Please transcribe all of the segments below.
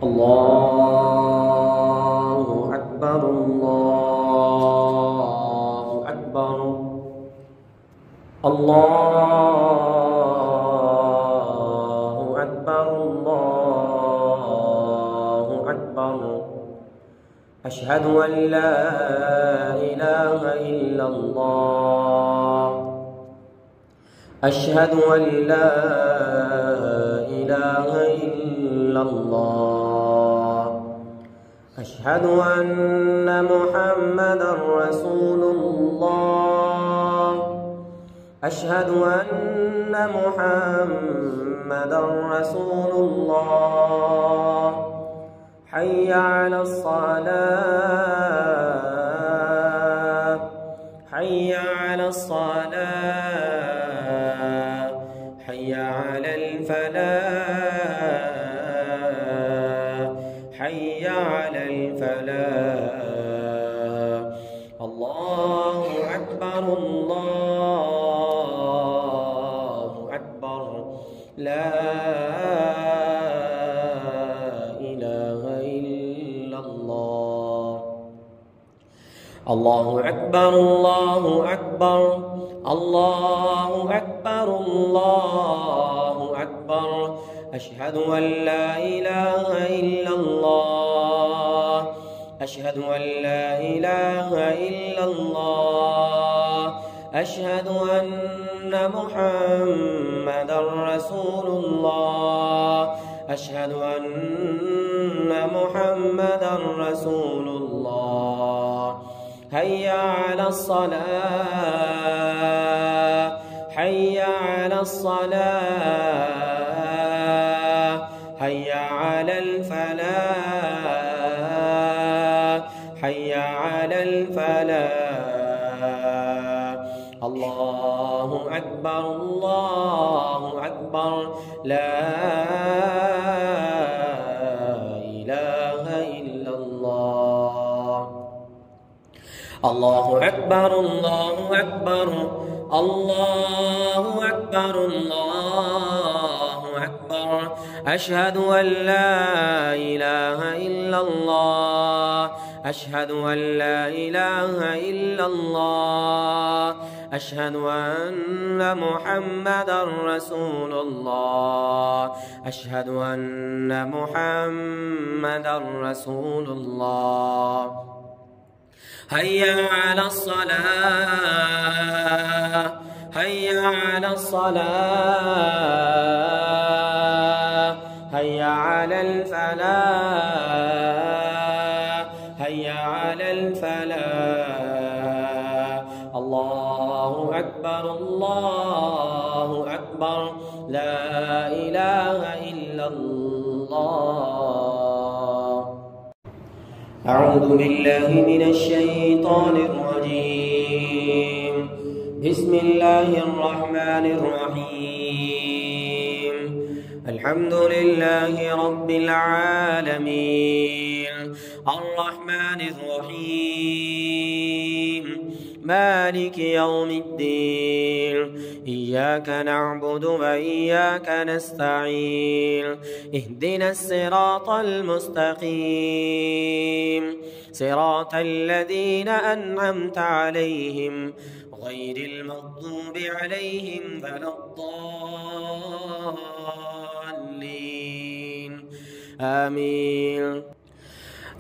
الله أكبر الله أكبر الله أكبر الله أكبر أشهد أن لا إله إلا الله أشهد أن لا إله إلا الله أشهد أن محمدًا رسول الله أشهد أن محمدًا رسول الله حي على الصلاة حي على الصلاة حي على الفلاح حي على الفلاح الله أكبر الله أكبر لا إله إلا الله الله أكبر الله أكبر الله أكبر الله أكبر أشهد أن لا إله إلا الله أشهد أن لا إله إلا الله أشهد أن محمدًا رسول الله أشهد أن محمدًا رسول الله هيا على الصلاة حي على الصلاة حي على الفلاح حي على الفلاح الله أكبر الله أكبر لا إله إلا الله الله أكبر الله أكبر الله أكبر الله أكبر أشهد أن لا إله إلا الله أشهد أن لا إله إلا الله أشهد أن محمدًا رسول الله أشهد أن محمدًا رسول الله هيا على الصلاة هيا على الصلاة هيا على الفلاح هيا على الفلاح الله أكبر الله أكبر لا إله إلا الله أعوذ بالله من الشيطان الرجيم بسم الله الرحمن الرحيم الحمد لله رب العالمين الرحمن الرحيم مالك يوم الدين إياك نعبد وإياك نستعين اهدنا الصراط المستقيم صراط الذين أنعمت عليهم غير المغضوب عليهم ولا الضالين آمين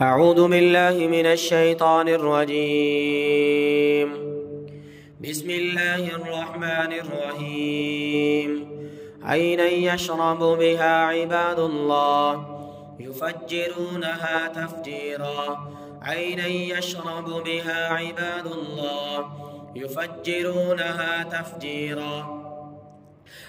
أعوذ بالله من الشيطان الرجيم بسم الله الرحمن الرحيم عينا يشرب بها عباد الله يفجرونها تفجيرا عينا يشرب بها عباد الله يفجرونها تفجيرا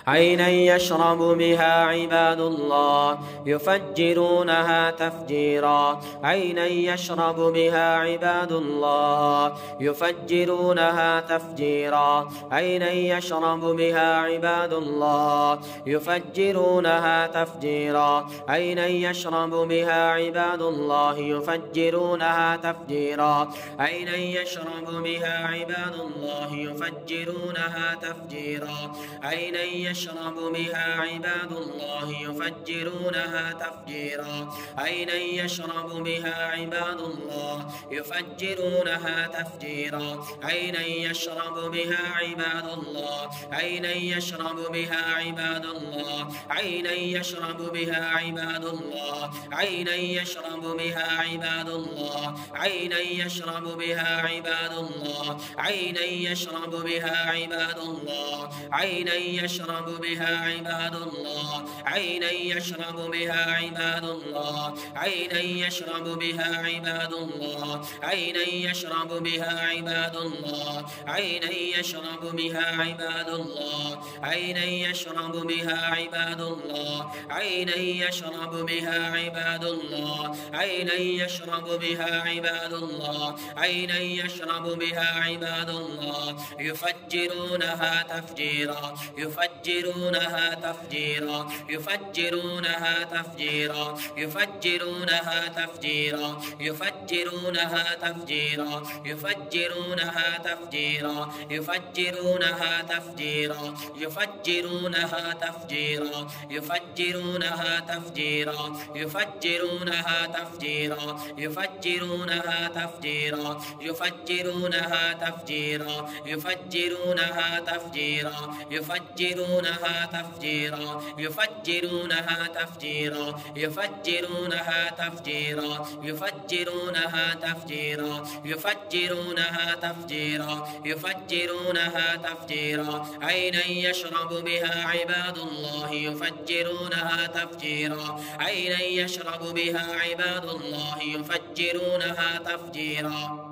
عينا يشرب بها عباد الله يفجرونها تفجيرا عينا يشرب بها عباد الله يفجرونها تفجيرا عينا يشرب بها عباد الله يفجرونها تفجيرا عينا يشرب بها عباد الله يفجرونها تفجيرا عينا يشرب بها عباد الله يفجرونها تفجيرا عينا يشرب بها عباد الله يفجرونها تفجيرا عينا يشرب بها عباد الله يفجرونها تفجيرا عينا يشرب بها عباد الله عينا يشرب بها عباد الله عينا يشرب بها عباد الله عينا يشرب بها عباد الله عينا يشرب بها عباد الله عينا يشرب بها عباد الله عينا يشرب بها عباد الله عينا يشرب بها عباد الله عينا يشرب بها عباد الله عينا يشرب بها عباد الله عينا يشرب بها عباد الله عينا يشرب بها عباد الله عينا يشرب بها عباد الله عينا يشرب بها عباد الله عينا يشرب بها عباد الله يفجرونها تفجيرا يفجرونها تفجيرا يفجرونها تفجيرا يفجرونها تفجيرا يفجرونها تفجيرا يفجرونها تفجيرا يفجرونها تفجيرا يفجرونها تفجيرا يفجرونها تفجيرا يفجرونها تفجيرا يفجرونها تفجيرا يفجرونها تفجيرا يفجرونها تفجيرا يفجرونها تفجيرا يفجرونها تفجيرا يفجرونها تفجيرا يفجرونها تفجيرا يفجرونها تفجيرا يفجرونها تفجيرا عينا يشرب بها عباد الله يفجرونها تفجيرا عينا يشرب بها عباد الله يفجرونها تفجيرا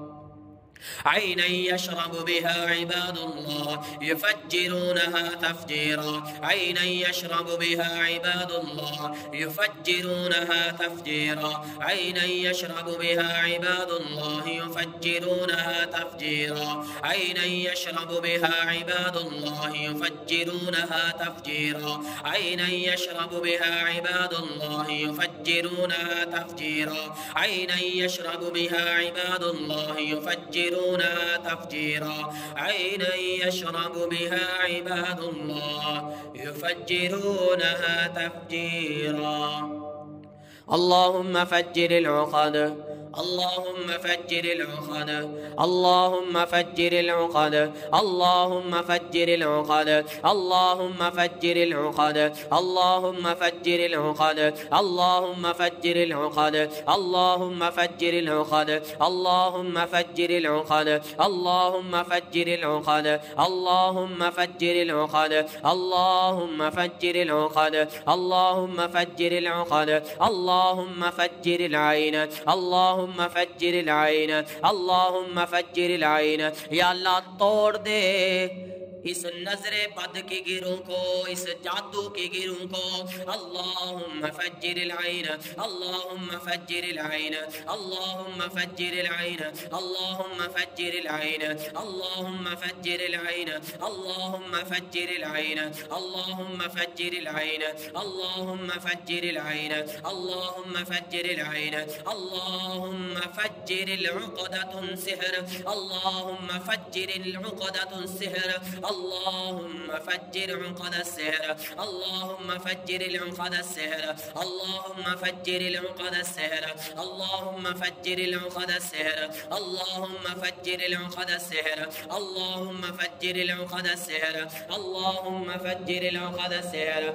عينا يشرب بها عباد الله يفجرونها تفجيرا عينا يشرب بها عباد الله يفجرونها تفجيرا عينا يشرب بها عباد الله يفجرونها تفجيرا عينا يشرب بها عباد الله يفجرونها تفجيرا عينا يشرب بها عباد الله يفجرونها تفجيرا عينا يشرب بها عباد الله يفجرونها تفجيرا عينا يشرب بها عباد الله يفجرونها تفجيرا اللهم فجر العقد اللهم فجر العقد اللهم فجر العقد اللهم فجر العقد اللهم فجر العقد اللهم فجر العقد اللهم فجر العقد اللهم فجر العقد اللهم فجر العقد اللهم فجر العقد اللهم فجر العقد اللهم فجر العقد اللهم فجر العقد اللهم فجر العين اللهم فجر العين اللهم فجر العين या अल्लाह तोड़ दे इस नजरे बद की गिरों को, इस जादू की गिरों को। अल्लाहुम्मा फज्जिरिल ऐन, अल्लाहुम्मा फज्जिरिल ऐन, अल्लाहुम्मा फज्जिरिल ऐन, अल्लाहुम्मा फज्जिरिल ऐन, अल्लाहुम्मा फज्जिरिल ऐन, अल्लाहुम्मा फज्जिरिल ऐन, अल्लाहुम्मा फज्जिरिल ऐन, अल्लाहुम्मा फज्जिरिल ऐन, अल्लाहुम्मा फज्जिरिल ऐन, अल्लाहुम्मा फज्जिरिल उक़दतुन सिहर, अल्लाहुम्मा फज्जिरिल उक़दतुन सिहर, اللهم فجر عقد السحر، اللهم فجر العقد السحر، اللهم فجر العقد السحر، اللهم فجر العقد السحر، اللهم فجر العقد السحر، اللهم فجر العقد السحر، اللهم فجر العقد السحر،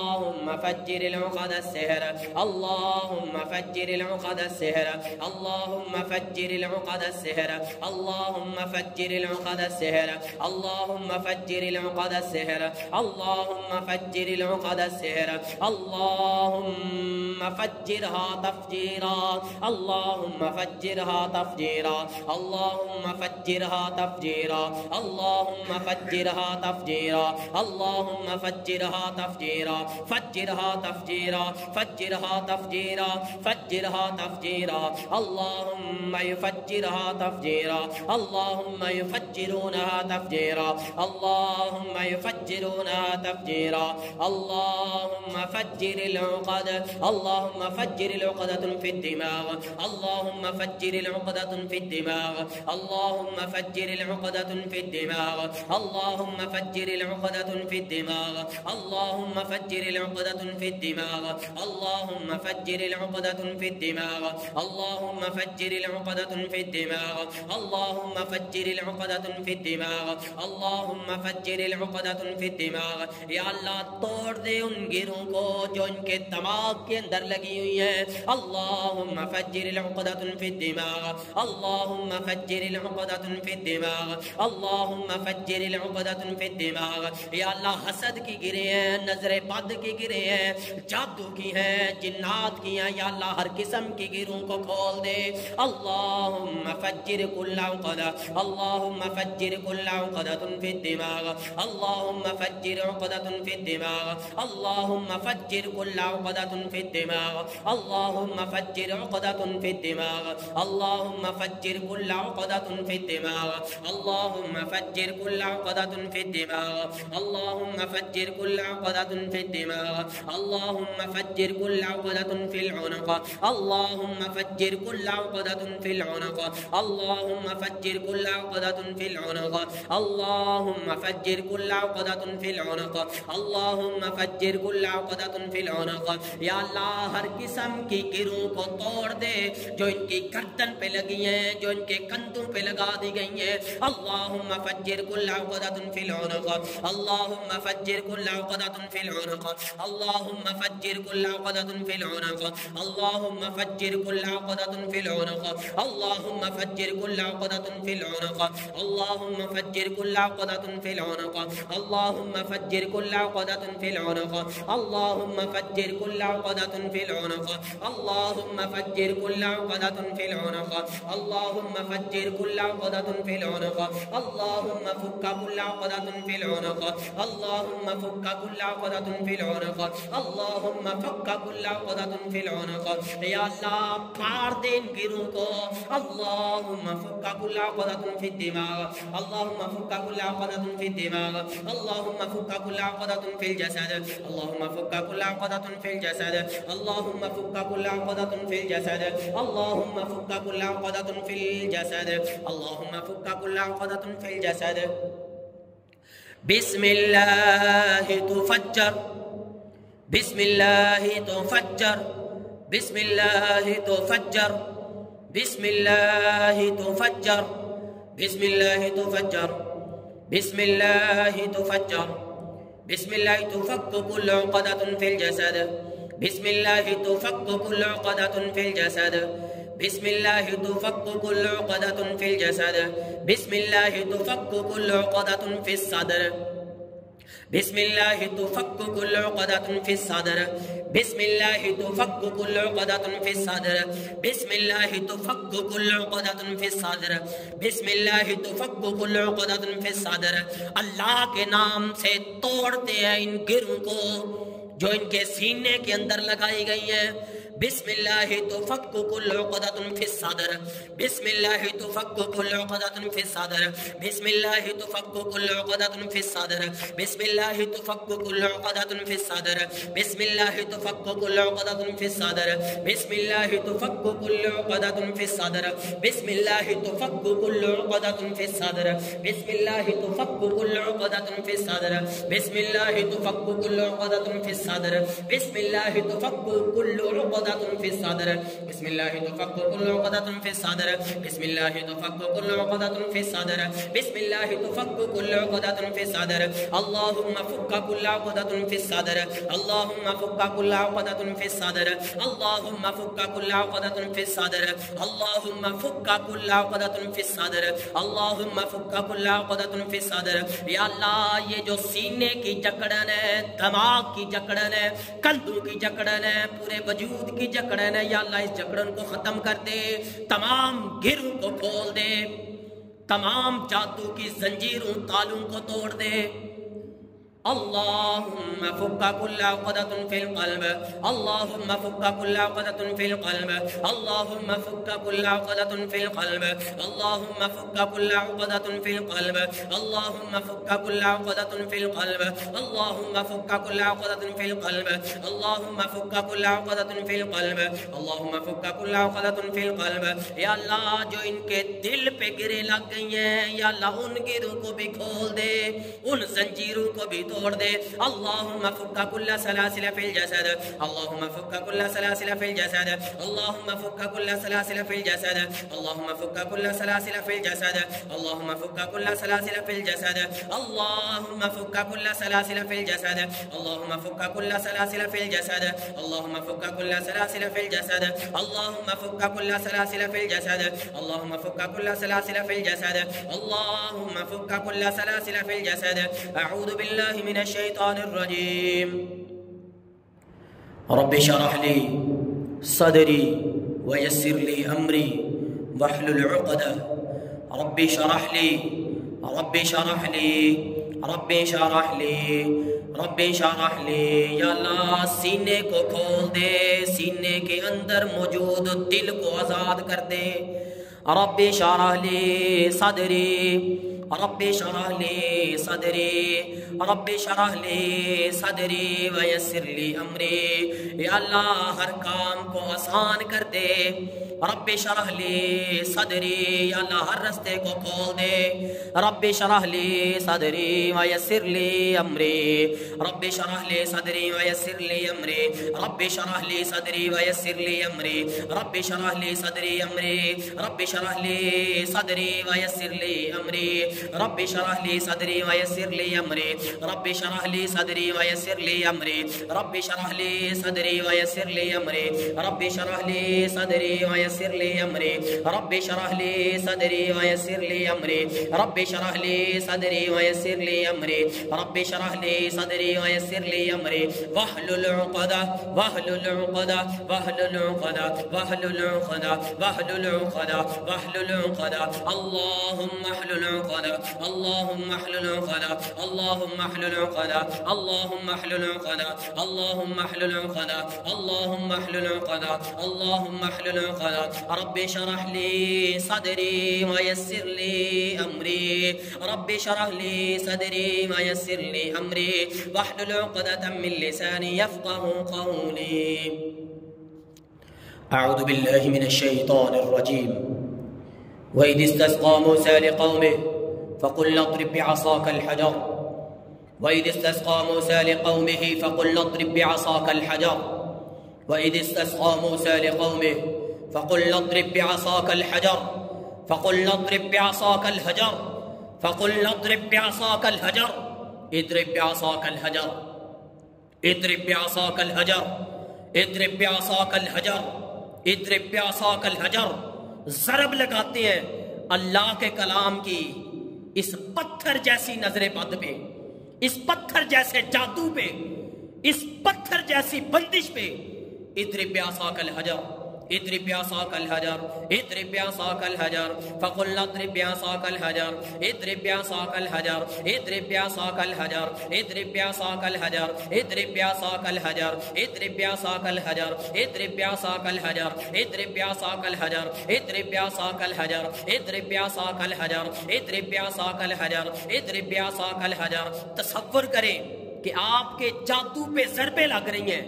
اللهم فجر العقد السحر، اللهم فجر العقد السحر، اللهم فجر العقد السحر، اللهم فجر العقد السحر، اللهم فجر العقد السحر، اللهم فجر العقد السحر، اللهم فجرها تفجيرا، اللهم فجرها تفجيرا، اللهم فجرها تفجيرا، اللهم فجرها تفجيرا، اللهم فجرها تفجيرا، فجرها تفجيرا، فجرها تفجيرا، فجرها تفجيرا، اللهم يفجرها تفجيرا، اللهم يفجرونها تفجيرا، अल्लाहुम्मा युफज्जिरूना तफजीरा अल्लाहुम्मा फज्जिरिल उक़द अल्लाहुम्मा फज्जिरिल उक़दतुन फिद्दिमाग अल्लाहुम्मा फज्जिरिल उक़दतुन फिद्दिमाग अल्लाहुम्मा फज्जिरिल उक़दतुन फिद्दिमाग अल्लाहुम्मा फज्जिरिल उक़दतुन फिद्दिमाग अल्लाहुम्मा फज्जिरिल उक़दतुन फिद्दिमाग अल्लाहुम्मा फज्जिरिल उक़दतुन फिद्दिमाग अल्लाहुम्मा फज्जिरिल उक़दतुन फिद्दिमाग अल्लाहुम्मा फज्जिरिल उक़दतुन फिद्दिमाग अल्लाहुम्मा फज्जिरिल उक़दतुन फिद्दिमाग। या अल्लाह तोड़ दे उन गिरों को जो इनके दिमाग के अंदर लगी हुई है। अल्लाहुम्मा फज्जिरिल उक़दतुन फिद्दिमाग अल्लाहुम्मा फज्जिरिल उक़दतुन फिद्दिमाग अल्लाहुम्मा फज्जिरिल उक़दतुन फिद्दिमाग। या अल्लाह हसद की गिरे हैं, नजरे बद की गिरे हैं, जादू की हैं, जिन्नात की हैं। या अल्लाह हर किस्म की गिरों को खोल दे। अल्लाहुम्मा फज्जिर कुल्ला उक़दा अल्लाहुम्मा फज्जिर कुल्ला उक़दतुन फिद्दिमाग अल्लाहुम्मा फज्जिर उक़दतुन फिद्दिमाग अल्लाहुम्मा फज्जिर कुल्ला उक़दतुन फिद्दिमाग अल्लाहुम्मा फज्जिर उक़दतुन फिद्दिमाग अल्लाहुम्मा फज्जिर कुल्ला उक़दतुन फिद्दिमाग अल्लाहुम्मा फज्जिर कुल्ला उक़दतुन फिद्दिमाग अल्लाहुम्मा फज्जिर कुल्ला उक़दतुन फिद्दिमाग अल्लाहुम्मा फज्जिर कुल्ला उक़दतुन फिल उनुक़ अल्लाहुम्मा फज्जिर कुल्ला उक़दतुन फिल उनुक़ अल्लाहुम्मा फज्जिर कुल्ला उक़दतुन फिल उनुक़ अल्लाहुम्मा फज्जिर कुल्ला उक़दतुन फिल उनुक़ अल्लाहुम्मा फज्जिर कुल्ला उक़दतुन फिल उनुक़। या अल्लाह हर किस्म की गिरों को तोड़ दे जो इनकी गर्दन पे लगी हैं, जो इनके कंधों पे लगा दी गई हैं। अल्लाहुम्मा फज्जिर कुल्ला उक़दतुन फिल उनुक़ अल्लाहुम्मा फज्जिर कुल्ला उक़दतुन फिल उनुक़ अल्लाहुम्मा फज्जिर कुल्ला उक़दतुन फिल उनुक़ अल्लाहुम्मा फज्जिर कुल्ला उक़दतुन फिल उनुक़ अल्लाहुम्मा फज्जिर कुल्ला उक़दतुन फिल उनुक़ अल्लाहुम्मा फज्जिर कुल्ला उक़दतुन फिल उनुक़ अल्लाहुम्मा फज्जिर कुल्ला उक़दतुन फिल उनुक़ अल्लाहुम्मा फज्जिर कुल्ला उक़दतुन फिल उनुक़ अल्लाहुम्मा फज्जिर कुल्ला उक़दतुन फिल उनुक़ अल्लाहुम्मा फज्जिर कुल्ला उक़दतुन फिल उनुक़ अल्लाहुम्मा फुक्का कुल्ला उक़दतुन फिल उनुक़ अल्लाहुम्मा फुक्का कुल्ला उक़दतुन फिल उनुक़ अल्लाहुम्मा फुक्का कुल्ला उक़दतुन फिल उनुक़। या अल्लाह फाड़ दे इन गिरों को। अल्लाहुम्मा फुक्का कुल्ला उक़दतुन फिद्दिमाग अल्लाहुम्मा फुक्का कुल्ला उक़दतुन फिद्दिमाग अल्लाहुम्मा फुक्का कुल्ला उक़दतुन फिल जसद अल्लाहुम्मा फुक्का कुल्ला उक़दतुन फिल जसद अल्लाहुम्मा फुक्का कुल्ला उक़दतुन फिल जसद अल्लाहुम्मा फुक्का कुल्ला उक़दतुन फिल जसद अल्लाहुम्मा फुक्का कुल्ला उक़दतुन फिल जसद। बिस्मिल्लाहि तुफज्जर बिस्मिल्लाहि तुफज्जर बिस्मिल्लाहि तुफज्जर बिस्मिल्लाहि तुफज्जर बिस्मिल्लाहि तुफज्जर बिस्मिल्लाहि तुफज्जर बिस्मिल्लाहि तुफक्कु कुल्लु उक़दतुन फिल जसद बिस्मिल्लाहि तुफक्कु कुल्लु उक़दतुन फिल जसद बिस्मिल्लाहि तुफक्कु कुल्लु उक़दतुन फिल जसद बिस्मिल्लाहि तुफक्कु कुल्लु उक़दतुन फिस सद्र बिस्मिल्लाहि तुफक्कु कुल्लु उक़दतुन फिस सद्र बिस्मिल्लाहि तुफक्कु कुल्लु उक़दतुन फिस सद्र बिस्मिल्लाहि तुफक्कु कुल्लु उक़दतुन फिस सद्र बिस्मिल्लाहि तुफक्कु कुल्लु उक़दतुन फिस सद्र। अल्लाह के नाम से तोड़ते हैं इन गिरों को जो इनके सीने के अंदर लगाई गई है। बिस्मिल्लाहि तुफक्कु कुल्लु उक़दतुन फिस सद्र बिस्मिल्लाहि तुफक्कु कुल्लु उक़दतुन फिस सद्र बिस्मिल्लाहि तुफक्कु कुल्लु उक़दतुन फिस सद्र बिस्मिल्लाहि तुफक्कु कुल्लु उक़दतुन फिस सद्र बिस्मिल्लाहि तुफक्कु कुल्लु उक़दतुन फिस सद्र बिस्मिल्लाहि तुफक्कु कुल्लु उक़दतुन फिस सद्र बिस्मिल्लाहि तुफक्कु कुल्लु उक़दतुन फिस सद्र बिस्मिल्लाहि तुफक्कु कुल्लु उक़दतुन फिस सद्र बिस्मिल्लाहि तुफक्कु कुल्लु उक़दतुन फिस सद्र बिस्मिल्लाहि तुफक्कु कुल्लु उक़दतुन फिस सद्र बिस्मिल्लाहि तुफक्कु कुल्लु उक़दतुन फिस सद्र बिस्मिल्लाहि तुफक्कु कुल्लु उक़दतुन फिस सद्र बिस्मिल्लाहि तुफक्कु कुल्लु उक़दतुन फिस सद्र। अल्लाहुम्मा फुक्का कुल्ला उक़दतुन फिस सद्र अल्लाहुम्मा फुक्का कुल्ला उक़दतुन फिस सद्र अल्लाहुम्मा फुक्का कुल्ला उक़दतुन फिस सद्र अल्लाहुम्मा फुक्का कुल्ला उक़दतुन फिस सद्र अल्लाहुम्मा फुक्का कुल्ला उक़दतुन फिस सद्र। या अल्लाह ये जो सीने की जकड़न है, दिमाग की जकड़न है, कंधों की जकड़न है, पूरे वजूद की जकड़न है, या अल्लाह इस जकड़न को खत्म कर दे, तमाम गिरों को खोल दे, तमाम जादू की जंजीरों तालों को तोड़ दे। اللهم فك كل عقدة في القلب، اللهم فك كل عقدة في القلب، اللهم فك كل عقدة في القلب، اللهم فك كل عقدة في القلب، اللهم فك كل عقدة في القلب، اللهم فك كل عقدة في القلب، اللهم فك كل عقدة في القلب، اللهم فك كل عقدة في القلب। या अल्लाह जो इनके दिल पे गिरे लग गई हैं, या अल्लाह उन गिरों को भी खोल दे, उन जंजीरों को भी तोड़ दे। अल्लाहुम्मा फुक्का कुल्ला सलासिल फिल जसद, अल्लाहुम्मा फुक्का कुल्ला सलासिल फिल जसद, अल्लाहुम्मा फुक्का कुल्ला सलासिल फिल जसद, अल्लाहुम्मा फुक्का कुल्ला सलासिल फिल जसद, अल्लाहुम्मा फुक्का कुल्ला सलासिल फिल जसद, अल्लाहुम्मा फुक्का कुल्ला सलासिल फिल जसद, अल्लाहुम्मा फुक्का कुल्ला सलासिल फिल जसद, अल्लाहुम्मा फुक्का कुल्ला सलासिल फिल जसद, अल्लाहुम्मा फुक्का कुल्ला सलासिल फिल जसद, अल्लाहुम्मा फुक्का कुल्ला सलासिल फिल जसद, अल्लाहुम्मा फुक्का कुल्ला सलासिल फिल जसद। अऊज़ु बिल्लाहि मिनश शैतानिर रजीम। रब्बि शरह ली सदरी वयस्सिर ली अमरी वहलुल उक़दह। रब्बि शरह ली, रब्बि शरह ली, रब्बि शरह ली, रब्बि शरह ली। या अल्लाह सीने को खोल दे, सीने के अंदर मौजूद दिल को आज़ाद कर दे। रब्बि शरह ली सदरी, रब्बि शरह ली सदरी, रब्बि शरह ली सदरी वयस्सिर ली अमरी। या अल्लाह हर काम को आसान कर दे। रब्बि शरह ली सदरी, या अल्लाह हर रास्ते को खोल दे। रब्बि शरह ली सदरी वयस्सिर ली अमरी, रब्बि शरह ली सदरी वयस्सिर ली अमरी, रब्बि शरह ली सदरी वयस्सिर ली अमरी, रब्बि शरह ली सदरी अमरी, रब्बि शरह ली सदरी वयस्सिर ली अमरी, रब्बि शरह ली सदरी वयस्सिर ली अमरी, रब्बि शरह ली सदरी वयस्सिर ली अमरी, रब्बि शरह ली सदरी वयस्सिर ली अमरी, रब्बि शरह ली सदरी वयस्सिर ली अमरी, रब्बि शरह ली सदरी वयस्सिर ली अमरी, रब्बि शरह ली सदरी वयस्सिर ली अमरी, रब्बि शरह ली सदरी वयस्सिर ली अमरी। वहलुल उक़दह, वहलुल उक़दह, वहलुल उक़दह, वहलुल उक़दह, वहलुल उक़दह, वहलुल उक़दह। अल्लाहुम्मा अहलुल उक़दह, अल्लाहुम्मा अहलुल उक़दह, अल्लाहुम्मा अहलुल उक़दह, अल्लाहुम्मा अहलुल उक़दह, अल्लाहुम्मा अहलुल उक़दह, अल्लाहुम्मा अहलुल उक़दह, अल्लाहुम्मा अहलुल उक़दह। रब्बि शरह ली सदरी वयस्सिर ली अमरी, रब्बि शरह ली सदरी वयस्सिर ली अमरी वहलुल उक़दतम मिन लिसानी यफ़क़हू क़ौली। अऊज़ु बिल्लाहि मिनश शैतानिर रजीम। वइज़ इस्तस्क़ा मूसा लिक़ौमिही फ़क़ुल अضرب بعصاك الحجر، وإذ استسقى موسى لقومه فقل اضرب بعصاك الحجر، وإذ استسقى موسى لقومه فقل اضرب بعصاك الحجر، فقل اضرب بعصاك الحجر، فقل اضرب بعصاك الحجر، اضرب بعصاك الحجر، اضرب بعصاك الحجر، اضرب بعصاك الحجر، اضرب بعصاك الحجر। ज़रब लगाते हैं अल्लाह के कलाम की इस पत्थर जैसी नजरे बद पे, इस पत्थर जैसे जादू पे, इस पत्थर जैसी बंदिश पे। इद्रिब बिअसाकल हजर, इद्रिब बिअसाकल हजर, इद्रिब बिअसाकल हजर, फकुल अद्रिब बिअसाकल हजर, इद्रिब बिअसाकल हजर, इद्रिब बिअसाकल हजर, इद्रिब बिअसाकल हजर, इद्रिब बिअसाकल हजर, इद्रिब बिअसाकल हजर, इद्रिब बिअसाकल हजर, इद्रिब बिअसाकल हजर, इद्रिब बिअसाकल हजर, इद्रिब बिअसाकल हजर, इद्रिब बिअसाकल हजर, इद्रिब बिअसाकल हजर। तसव्वुर करें कि आपके जादू पे ज़रबे लग रही हैं,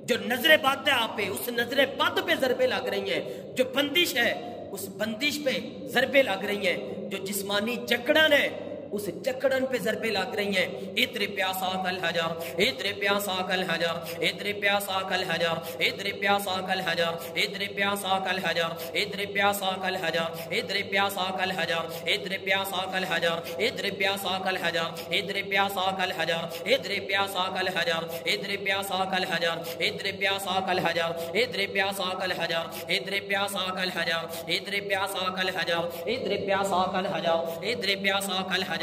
जो नजरे बद है आप पे, उस नजरे बद पे ज़रबे लग रही हैं, जो बंदिश है उस बंदिश पे ज़रबे लग रही हैं, जो जिस्मानी जकड़न है उस जकड़न पे ज़रबे लग रही हैं। इद्रिब बिअसाकल हजर, इद्रिब बिअसाकल हजर, इद्रिब बिअसाकल हजर, इद्रिब बिअसाकल हजर, इद्रिब बिअसाकल हजर, इद्रिब बिअसाकल हजर, इद्रिब बिअसाकल हजर, इद्रिब बिअसाकल हजर, इद्रिब बिअसाकल हजर, इद्रिब बिअसाकल हजर, इद्रिब बिअसाकल हजर, इद्रिब बिअसाकल हजर, इद्रिब बिअसाकल हजर, इद्रिब बिअसाकल हजर, इद्रिब बिअसाकल हजर, इद्रिब बिअसाकल हजर, इद्रिब बिअसाकल हजर, इद्रिब बिअसाकल हजर,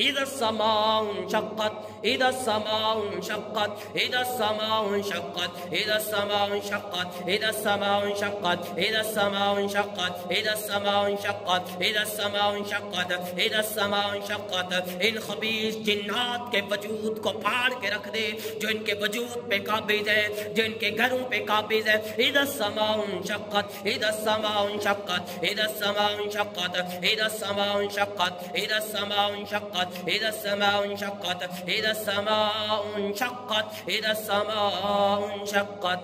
इज़ा समाउ शक़्क़त, इज़ा समाउ शक़्क़त, इज़ा समाउ शक़्क़त, इज़ा समाउ शक़्क़त, इज़ा समाउ शक़्क़त, इज़ा समाउ शक़्क़त, इज़ा समाउ शक़्क़त, इज़ा समाउ शक़्क़त, इज़ा समाउ शक़्क़त। इन खबीस जिन्नात के वजूद को फाड़ के रख दे, जो इनके वजूद पे काबिज है, जो इनके घरों पे काबिज है। इज़ा समाउ शक़्क़त, इज़ा समाउ शक़्क़त, इज़ा समाउ शक़्क़त, इज़ा समाउ शक़्क़त, इज़ा समाउ शक़्क़त, इज़ा समाउ शक़्क़त, इज़ा समाउ शक़्क़त, इज़ा समाउ शक़्क़त।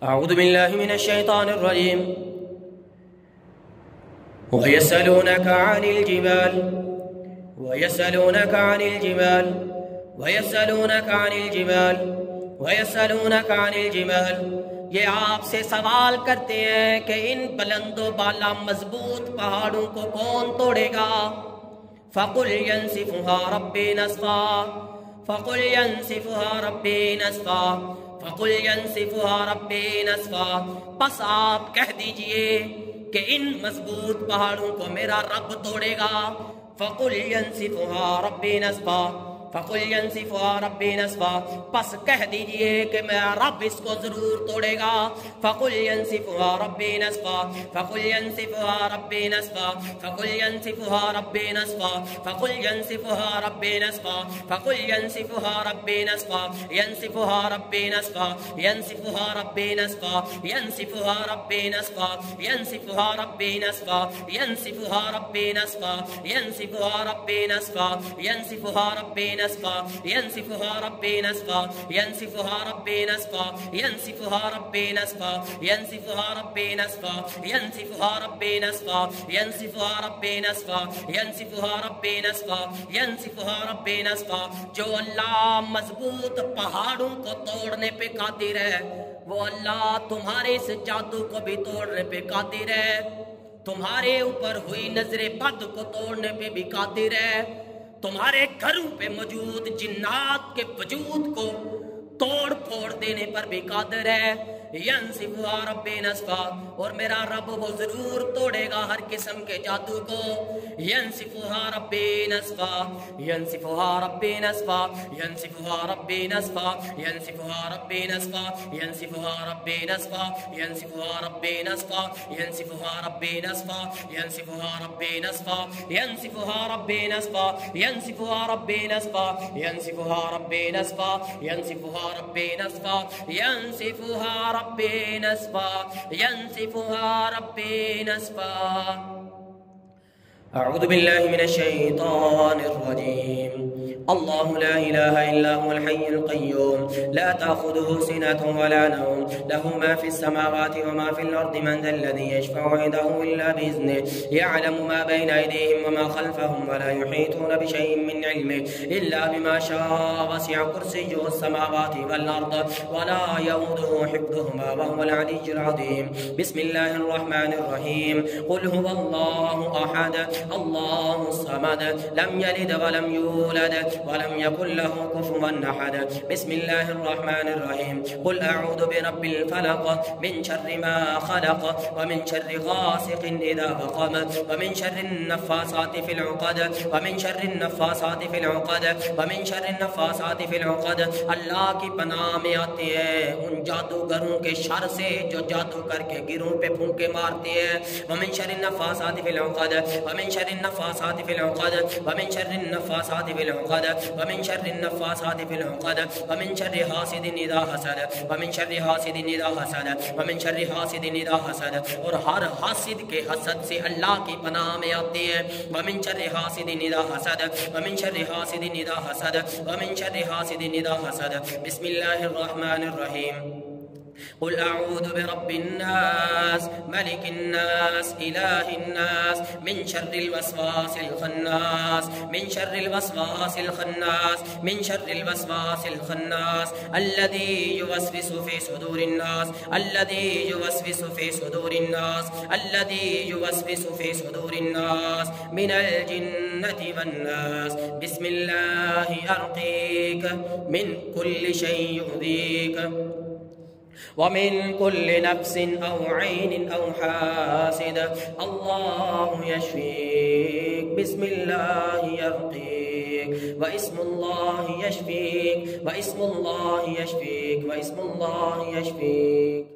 अऊज़ु बिल्लाहि मिनश शैतानिर रजीम। वयसअलूनका अनिल जिबाल, वयसअलूनका अनिल जिबाल, वयसअलूनका अनिल जिबाल, वयसअलूनका अनिल जिबाल। ये आपसे सवाल करते हैं कि इन बुलंदो बाला मजबूत पहाड़ों को कौन तोड़ेगा। फ़कुल यंसिफुहा रब्बी नस्फ़ा, फ़कुल यंसिफुहा रब्बी नस्फ़ा, फ़कुल यंसिफुहा रब्बी नस्फ़ा। बस आप कह दीजिए कि इन मजबूत पहाड़ों को मेरा रब तोड़ेगा। फ़कुल यंसिफुहा रब्बी नस्फ़ा, फ़कुल यंसिफुहा रब्बी नस्फ़ा। बस कह दीजिए कि मेरा रब इसको जरूर तोड़ेगा। फ़कुल यंसिफुहा रब्बी नस्फ़ा, फ़कुल यंसिफुहा रब्बी नस्फ़ा, फ़कुल यंसिफुहा रब्बी नस्फ़ा, फ़कुल यंसिफुहा रब्बी नस्फ़ा, फ़कुल यंसिफुहा रब्बी नस्फ़ा, यंसिफुहा रब्बी नस्फ़ा, यंसिफुहा रब्बी नस्फ़ा, यंसिफुहा रब्बी नस्फ़ा, यंसिफुहा रब्बी नस्फ़ा, यंसिफुहा रब्बी नस्फ़ा, यंसिफुहा रब्बी नस्फ़ा, यंसिफुहा रब्बी नस्फ़ा, यंसिफुहा रब्बी नस्फ़ा, यंसिफुहा रब्बी नस्फ़ा, यंसिफुहा रब्बी नस्फ़ा, यंसिफुहा रब्बी नस्फ़ा, यंसिफुहा रब्बी नस्फ़ा, यंसिफुहा रब्बी नस्फ़ा, यंसिफुहा रब्बी नस्फ़ा, यंसिफुहा रब्बी नस्फ़ा। जो अल्लाह मजबूत पहाड़ों को तोड़ने पे कादिर है, वो अल्लाह तुम्हारे इस जादू को भी तोड़ने पे कादिर है। तुम्हारे ऊपर हुई नजरे बद को तोड़ने पे भी कादिर है। तुम्हारे घरों पे मौजूद जिन्नात के वजूद को तोड़ फोड़ देने पर भी कादिर है। यंसिफुहा रब्बी नस्फ़ा, और मेरा रब वो जरूर तोड़ेगा हर किस्म के जादू को। यंसिफुहा रब्बी नस्फ़ा, यंसिफुहा रब्बी नस्फ़ा, यंसिफुहा रब्बी नस्फ़ा, यंसिफुहा रब्बी नस्फ़ा, यंसिफुहा रब्बी नस्फ़ा, यंसिफुहा रब्बी नस्फ़ा, यंसिफुहा रब्बी नस्फ़ा, यंसिफुहा रब्बी नस्फ़ा, यंसिफुहा रब्बी नस्फ़ा, यंसिफुहा रब्बी नस्फ़ा, यंसिफुहा रब्बी नस्फ़ा, यंसिफुहा रब्बी नस्फ़ा, यंसिफुहा रब्बी नस्फ़ा, यंसिफुहा रब्बी नस्फ़ा। अऊज़ु बिल्लाहि मिनश शैतानिर रजीम। अल्लाहु ला इलाहा इल्ला हुवल हय्युल क़य्यूम, ला ताख़ुज़ुहु सिनतुन वला नौम, लहु मा फ़िस समावाति व मा फ़िल अर्दि, मन ज़ल्लज़ी यशफ़अु इंदहु इल्ला बिइज़्निहि, यअलमु मा बैना अयदीहिम व मा ख़ल्फ़हुम व ला युहीतूना बिशैइन मिन इल्मिहि इल्ला बिमा शाअ, वसिअ कुर्सियुहु समावाति वल अर्द व ला यऊदुहु हिफ़्ज़ुहुमा व हुवल अलिय्युल अज़ीम। बिस्मिल्लाहिर रहमानिर रहीम। क़ुल हुवल्लाहु अहद, अल्लाहु समद, लम यलिद व लम यूलद व लम यकुल लहु कुफुवन अहद। बिस्मिल्लाहिर रहमानिर रहीम। क़ुल अऊज़ु बिरब्बिल फलक़, मिन शर्रि मा ख़लक़, व मिन शर्रि गासिक़िन इज़ा वक़ब, व मिन शर्रिन नफ़्फ़ासाति फ़िल उक़द, व मिन शर्रिन नफ़्फ़ासाति फ़िल उक़द, व मिन शर्रिन नफ़्फ़ासाति फ़िल उक़द। अल्लाह की पनाह में आते हैं उन जादूगरों के शर से जो जादू करके गिरों पे फूंके मारते हैं। व मिन शर्रिन नफ़्फ़ासाति फ़िल उक़द, व मिन शर्रिन नफ़्फ़ासाति फ़िल उक़द, व मिन शर्रिन नफ़्फ़ासाति फ़िल उक़द, व मिन शर्रिन नफ़्फ़ासाति फ़िल उक़द, व मिन शर्रि हासिदिन इज़ा हसद, व मिन शर्रि हासिदिन इज़ा हसद, व मिन शर्रि हासिदिन इज़ा हसद। और हर हासिद के हसद से अल्लाह की पनाह में आते हैं। व मिन शर्रि हासिदिन इज़ा हसद, व मिन शर्रि हासिदिन इज़ा हसद, व मिन शर्रि हासिदिन इज़ा हसद। बिस्मिल्लाहिर रहमानिर रहीम। क़ुल अऊज़ु बिरब्बिन नास, मलिकिन नास, इलाहिन नास, मिन शर्रिल वस्वासिल खन्नास, मिन शर्रिल वस्वासिल खन्नास, मिन शर्रिल वस्वासिल खन्नास, अल्लज़ी युवस्विसु फ़ी सुदूरिन नास, अल्लज़ी युवस्विसु फ़ी सुदूरिन नास, अल्लज़ी युवस्विसु फ़ी सुदूरिन नास, मिनल जिन्नति वन नास। बिस्मिल्लाहि अर्क़ीक मिन कुल्लि शैइन युज़ीक, ومن كل نفس أو عين أو حاسد. الله يشفيك، بسم الله يرقيك، واسم الله يشفيك، واسم الله يشفيك، واسم الله يشفيك.